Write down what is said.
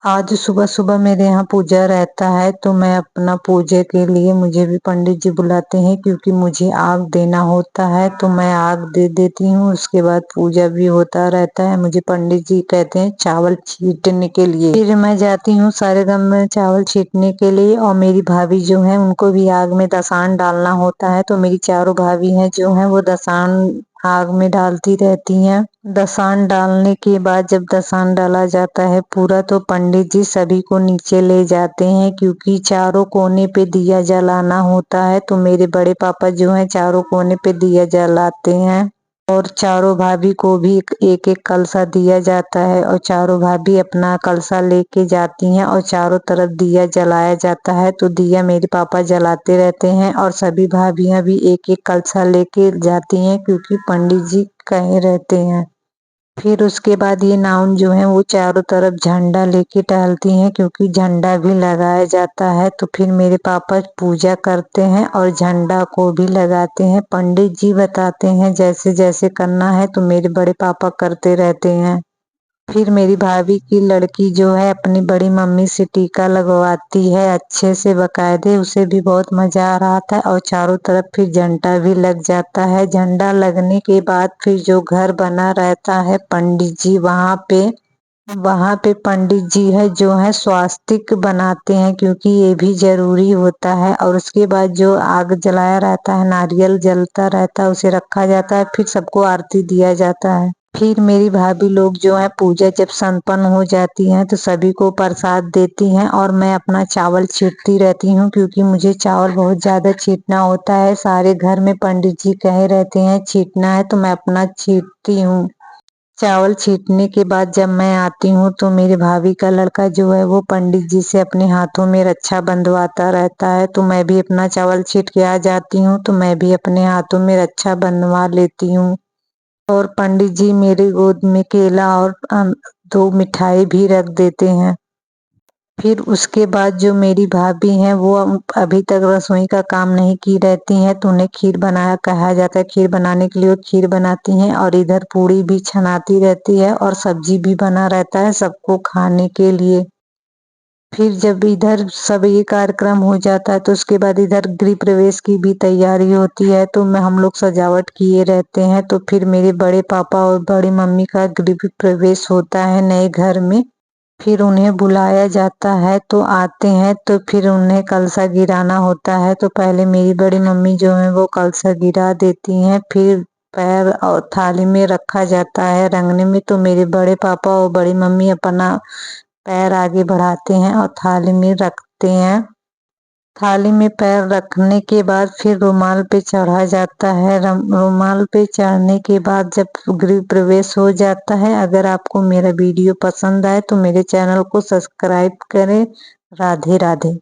आज सुबह सुबह मेरे यहाँ पूजा रहता है तो मैं अपना पूजा के लिए मुझे भी पंडित जी बुलाते हैं क्योंकि मुझे आग देना होता है तो मैं आग दे देती हूँ। उसके बाद पूजा भी होता रहता है। मुझे पंडित जी कहते हैं चावल छींटने के लिए। फिर मैं जाती हूँ सारे गाँव में चावल छींटने के लिए और मेरी भाभी जो है उनको भी आग में दसान डालना होता है। तो मेरी चारों भाभी हैं जो है वो दसान आग में डालती रहती हैं। दसान डालने के बाद जब दसान डाला जाता है पूरा तो पंडित जी सभी को नीचे ले जाते हैं क्योंकि चारों कोने पे दिया जलाना होता है। तो मेरे बड़े पापा जो हैं चारों कोने पे दिया जलाते हैं और चारों भाभी को भी एक एक कलसा दिया जाता है और चारों भाभी अपना कलसा लेके जाती हैं और चारों तरफ दिया जलाया जाता है। तो दिया मेरे पापा जलाते रहते हैं और सभी भाभियां भी एक एक कलसा लेके जाती हैं क्योंकि पंडित जी कहे रहते हैं। फिर उसके बाद ये नाउन जो है वो चारों तरफ झंडा लेके टहलती हैं क्योंकि झंडा भी लगाया जाता है। तो फिर मेरे पापा पूजा करते हैं और झंडा को भी लगाते हैं। पंडित जी बताते हैं जैसे जैसे करना है तो मेरे बड़े पापा करते रहते हैं। फिर मेरी भाभी की लड़की जो है अपनी बड़ी मम्मी से टीका लगवाती है अच्छे से बकायदे। उसे भी बहुत मजा आ रहा था और चारों तरफ फिर झंडा भी लग जाता है। झंडा लगने के बाद फिर जो घर बना रहता है पंडित जी वहाँ पे पंडित जी है जो है स्वास्तिक बनाते हैं क्योंकि ये भी जरूरी होता है। और उसके बाद जो आग जलाया रहता है नारियल जलता रहता है उसे रखा जाता है। फिर सबको आरती दिया जाता है। फिर मेरी भाभी लोग जो है पूजा जब संपन्न हो जाती है तो सभी को प्रसाद देती हैं और मैं अपना चावल छींटती रहती हूँ क्योंकि मुझे चावल बहुत ज्यादा छींटना होता है। सारे घर में पंडित जी कहे रहते हैं छींटना है तो मैं अपना छींटती हूँ। चावल छींटने के बाद जब मैं आती हूँ तो मेरी भाभी का लड़का जो है वो पंडित जी से अपने हाथों में रक्षा बंधवाता रहता है। तो मैं भी अपना चावल छींट के आ जाती हूँ तो मैं भी अपने हाथों में रक्षा बंधवा लेती हूँ और पंडित जी मेरे गोद में केला और 2 मिठाई भी रख देते हैं। फिर उसके बाद जो मेरी भाभी हैं वो अभी तक रसोई का काम नहीं की रहती हैं तो उन्हें खीर बनाया कहा जाता है। खीर बनाने के लिए वो खीर बनाती हैं और इधर पूड़ी भी छनाती रहती है और सब्जी भी बना रहता है सबको खाने के लिए। फिर जब इधर सब ये कार्यक्रम हो जाता है तो उसके बाद इधर गृह प्रवेश की भी तैयारी होती है तो मैं हम लोग सजावट किए रहते हैं। तो फिर मेरे बड़े पापा और बड़ी मम्मी का गृह प्रवेश होता है नए घर में। फिर उन्हें बुलाया जाता है तो आते हैं तो फिर उन्हें कलशा गिराना होता है। तो पहले मेरी बड़ी मम्मी जो है वो कलशा गिरा देती हैं। फिर पैर और थाली में रखा जाता है रंगने में। तो मेरे बड़े पापा और बड़ी मम्मी अपना पैर आगे बढ़ाते हैं और थाली में रखते हैं। थाली में पैर रखने के बाद फिर रुमाल पे चढ़ा जाता है। रुमाल पे चढ़ने के बाद जब गृह प्रवेश हो जाता है। अगर आपको मेरा वीडियो पसंद आए तो मेरे चैनल को सब्सक्राइब करें। राधे राधे।